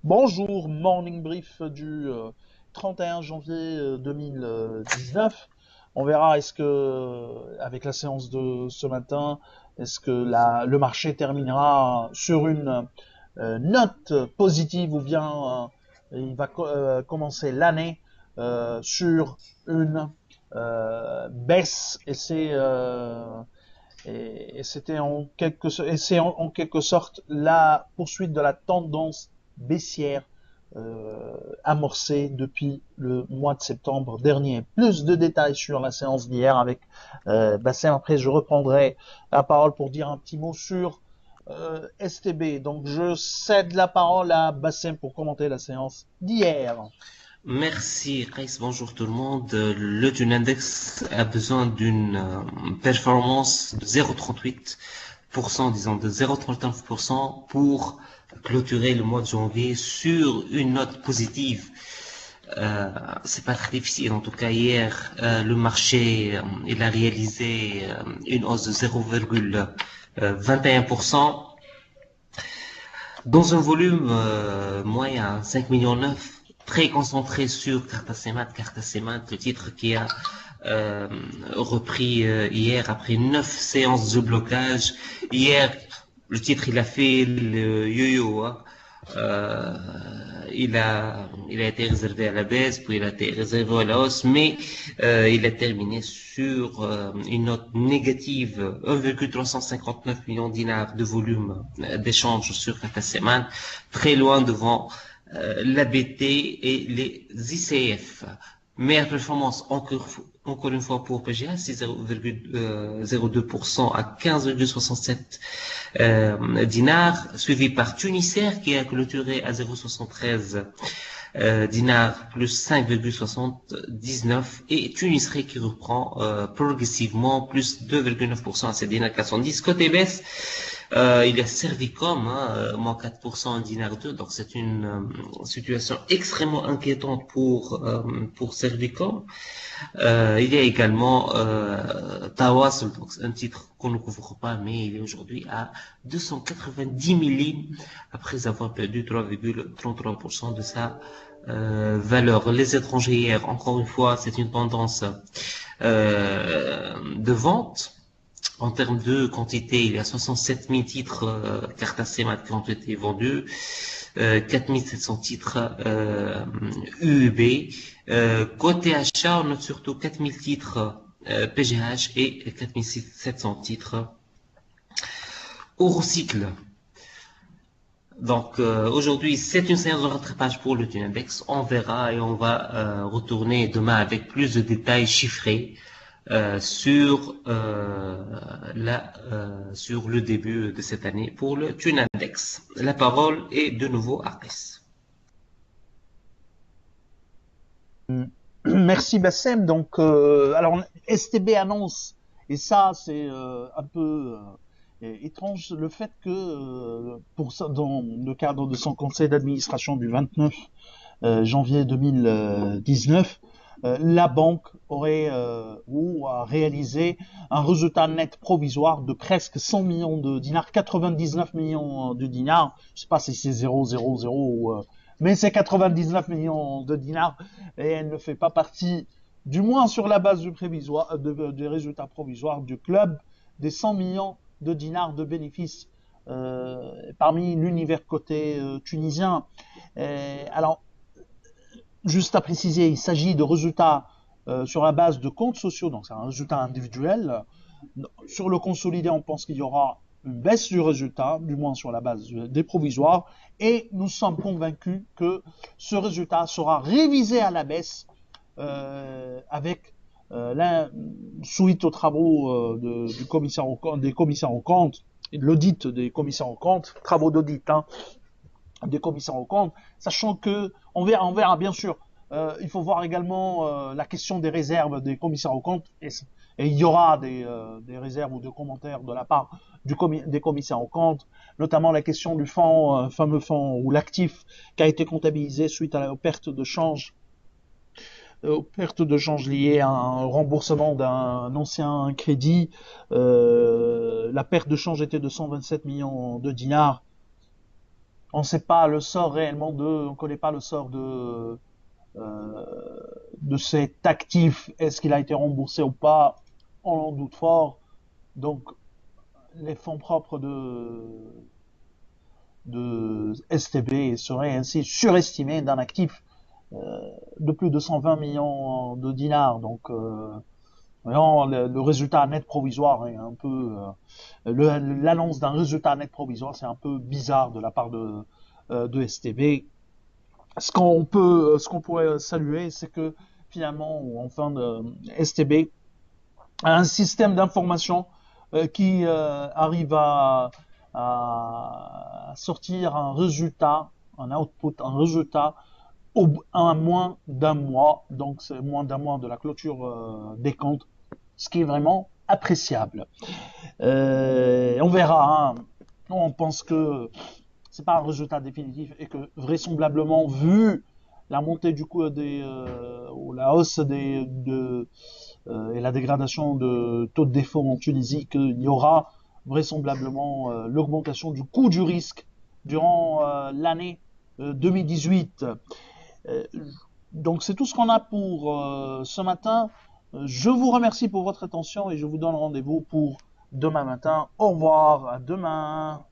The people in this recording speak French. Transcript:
Bonjour, morning brief du 31 janvier 2019. On verra est-ce que, avec la séance de ce matin, est-ce que le marché terminera sur une note positive ou bien il va commencer l'année sur une baisse et c'était en quelque sorte la poursuite de la tendance baissière amorcée depuis le mois de septembre dernier. Plus de détails sur la séance d'hier avec Bassem. Après, je reprendrai la parole pour dire un petit mot sur STB. Donc, je cède la parole à Bassem pour commenter la séance d'hier. Merci, Rex. Bonjour tout le monde. Le Tune Index a besoin d'une performance de 0,38%, disons de 0,39% pour clôturer le mois de janvier sur une note positive. C'est pas très difficile. En tout cas, hier, le marché il a réalisé une hausse de 0,21%. Dans un volume moyen, 5 millions 9, très concentré sur Carta Semat, le titre qui a repris hier après 9 séances de blocage. Hier, le titre il a fait le yo-yo, hein. Euh, il a été réservé à la baisse, puis il a été réservé à la hausse, mais il a terminé sur une note négative, 1,359 millions de dinars de volume d'échange sur Kataseman, très loin devant l'ABT et les ICF. Meilleure performance encore une fois pour PGA, c'est 0,02% à 15,67 dinars, suivi par Tunisair qui a clôturé à 0,73 dinars plus 5,79 et Tunisré qui reprend progressivement plus 2,9% à 7 dinars 410. Côté baisse, il y a Servicom, moins 4% en dinar 2, donc c'est une situation extrêmement inquiétante pour Servicom. Il y a également Tawas, donc un titre qu'on ne couvre pas, mais il est aujourd'hui à 290 000 lignes après avoir perdu 3,33% de sa valeur. Les étrangers hier, encore une fois, c'est une tendance de vente. En termes de quantité, il y a 67 000 titres cartes ACMAT qui ont été vendus, 4 700 titres UEB. Côté achat, on note surtout 4 000 titres PGH et 4 700 titres Eurocycle. Donc aujourd'hui, c'est une séance de rattrapage pour le Tunedex. On verra et on va retourner demain avec plus de détails chiffrés sur le début de cette année pour le Tunedex. La parole est de nouveau à Chris. Merci Bassem. Donc, alors STB annonce, et ça c'est un peu étrange, le fait que dans le cadre de son conseil d'administration du 29 janvier 2019, la banque aurait ou a réalisé un résultat net provisoire de presque 100 millions de dinars, 99 millions de dinars. Je sais pas si c'est 0,00 ou mais c'est 99 millions de dinars et elle ne fait pas partie, du moins sur la base du prévisoire, des résultats provisoires du club, des 100 millions de dinars de bénéfices parmi l'univers coté tunisien. Alors, juste à préciser, il s'agit de résultats sur la base de comptes sociaux, donc c'est un résultat individuel. Sur le consolidé, on pense qu'il y aura une baisse du résultat, du moins sur la base des provisoires, et nous sommes convaincus que ce résultat sera révisé à la baisse avec suite aux travaux du commissaire des commissaires aux comptes, l'audit des commissaires aux comptes, travaux d'audit, des commissaires aux comptes, sachant que on verra bien sûr. Il faut voir également la question des réserves des commissaires aux comptes et il y aura des réserves ou des commentaires de la part des commissaires aux comptes, notamment la question du fonds, fameux fonds ou l'actif qui a été comptabilisé suite aux pertes de change liées à un remboursement d'un ancien crédit. La perte de change était de 127 millions de dinars. On sait pas le sort réellement on connaît pas le sort de cet actif. Est-ce qu'il a été remboursé ou pas? On en doute fort. Donc, les fonds propres de STB seraient ainsi surestimés d'un actif de plus de 120 millions de dinars. Donc, vraiment, le résultat net provisoire est un peu l'annonce d'un résultat net provisoire, c'est un peu bizarre de la part de STB. Ce qu'on pourrait saluer, c'est que finalement, enfin, STB a un système d'information qui arrive à sortir un résultat, un output, un résultat à moins d'un mois, donc c'est moins d'un mois de la clôture des comptes, ce qui est vraiment appréciable. On verra, hein. On pense que c'est pas un résultat définitif et que vraisemblablement, vu la montée du coût ou la hausse et la dégradation de taux de défaut en Tunisie, qu'il y aura vraisemblablement l'augmentation du coût du risque durant l'année 2018. Euh, donc c'est tout ce qu'on a pour ce matin. Je vous remercie pour votre attention et je vous donne rendez-vous pour demain matin. Au revoir, à demain.